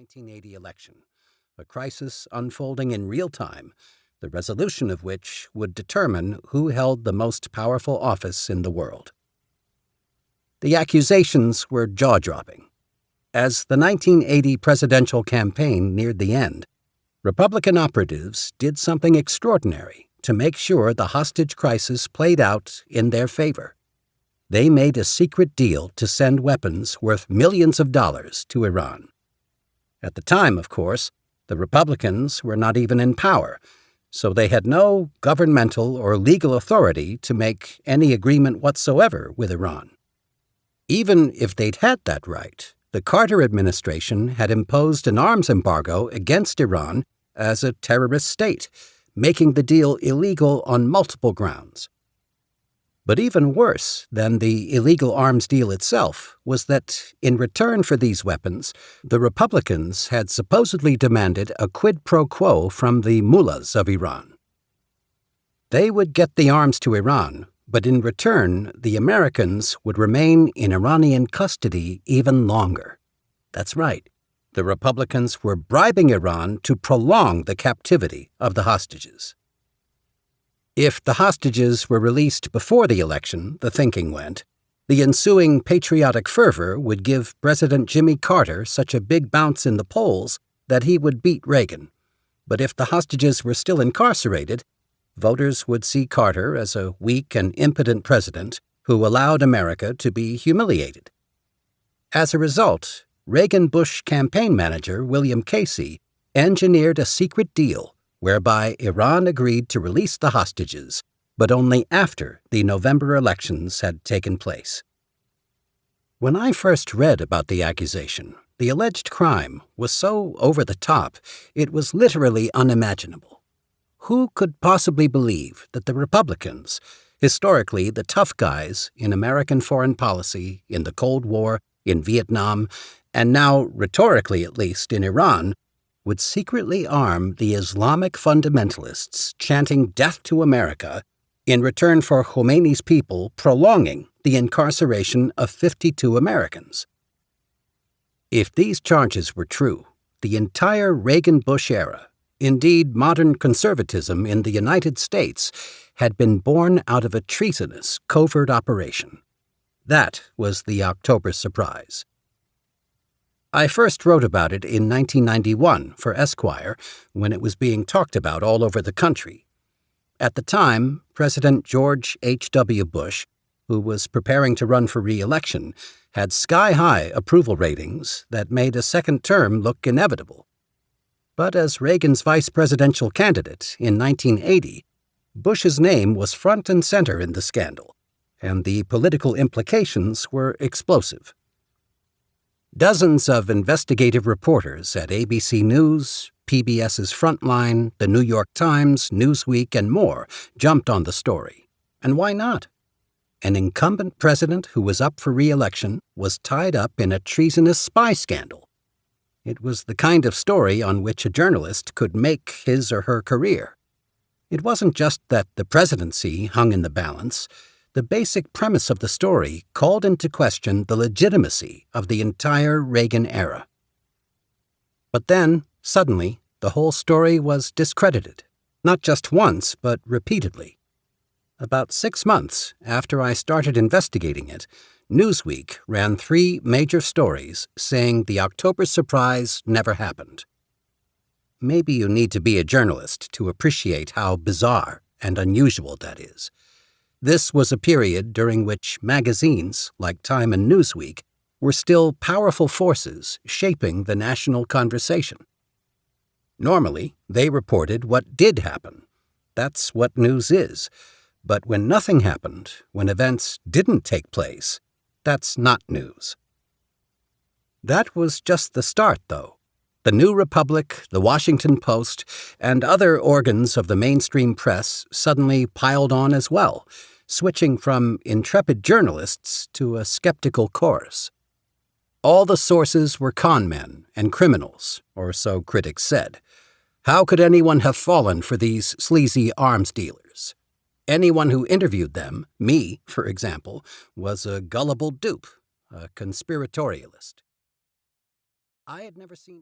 1980 election, a crisis unfolding in real time, the resolution of which would determine who held the most powerful office in the world. The accusations were jaw-dropping. As the 1980 presidential campaign neared the end, Republican operatives did something extraordinary to make sure the hostage crisis played out in their favor. They made a secret deal to send weapons worth millions of dollars to Iran. At the time, of course, the Republicans were not even in power, so they had no governmental or legal authority to make any agreement whatsoever with Iran. Even if they'd had that right, the Carter administration had imposed an arms embargo against Iran as a terrorist state, making the deal illegal on multiple grounds. But even worse than the illegal arms deal itself was that, in return for these weapons, the Republicans had supposedly demanded a quid pro quo from the mullahs of Iran. They would get the arms to Iran, but in return, the Americans would remain in Iranian custody even longer. That's right. The Republicans were bribing Iran to prolong the captivity of the hostages. If the hostages were released before the election, the thinking went, the ensuing patriotic fervor would give President Jimmy Carter such a big bounce in the polls that he would beat Reagan. But if the hostages were still incarcerated, voters would see Carter as a weak and impotent president who allowed America to be humiliated. As a result, Reagan-Bush campaign manager William Casey engineered a secret deal whereby Iran agreed to release the hostages, but only after the November elections had taken place. When I first read about the accusation, the alleged crime was so over the top, it was literally unimaginable. Who could possibly believe that the Republicans, historically the tough guys in American foreign policy, in the Cold War, in Vietnam, and now, rhetorically at least, in Iran, would secretly arm the Islamic fundamentalists chanting death to America in return for Khomeini's people prolonging the incarceration of 52 Americans? If these charges were true, the entire Reagan-Bush era, indeed modern conservatism in the United States, had been born out of a treasonous covert operation. That was the October surprise. I first wrote about it in 1991 for Esquire when it was being talked about all over the country. At the time, President George H.W. Bush, who was preparing to run for re-election, had sky-high approval ratings that made a second term look inevitable. But as Reagan's vice presidential candidate in 1980, Bush's name was front and center in the scandal, and the political implications were explosive. Dozens of investigative reporters at ABC News, PBS's Frontline, The New York Times, Newsweek, and more jumped on the story. And why not? An incumbent president who was up for re-election was tied up in a treasonous spy scandal. It was the kind of story on which a journalist could make his or her career. It wasn't just that the presidency hung in the balance. The basic premise of the story called into question the legitimacy of the entire Reagan era. But then, suddenly, the whole story was discredited, not just once, but repeatedly. About 6 months after I started investigating it, Newsweek ran 3 major stories saying the October surprise never happened. Maybe you need to be a journalist to appreciate how bizarre and unusual that is. This was a period during which magazines, like Time and Newsweek, were still powerful forces shaping the national conversation. Normally, they reported what did happen. That's what news is. But when nothing happened, when events didn't take place, that's not news. That was just the start, though. The New Republic, the Washington Post, and other organs of the mainstream press suddenly piled on as well, switching from intrepid journalists to a skeptical chorus. All the sources were con men and criminals, or so critics said. How could anyone have fallen for these sleazy arms dealers? Anyone who interviewed them, me, for example, was a gullible dupe, a conspiratorialist. I had never seen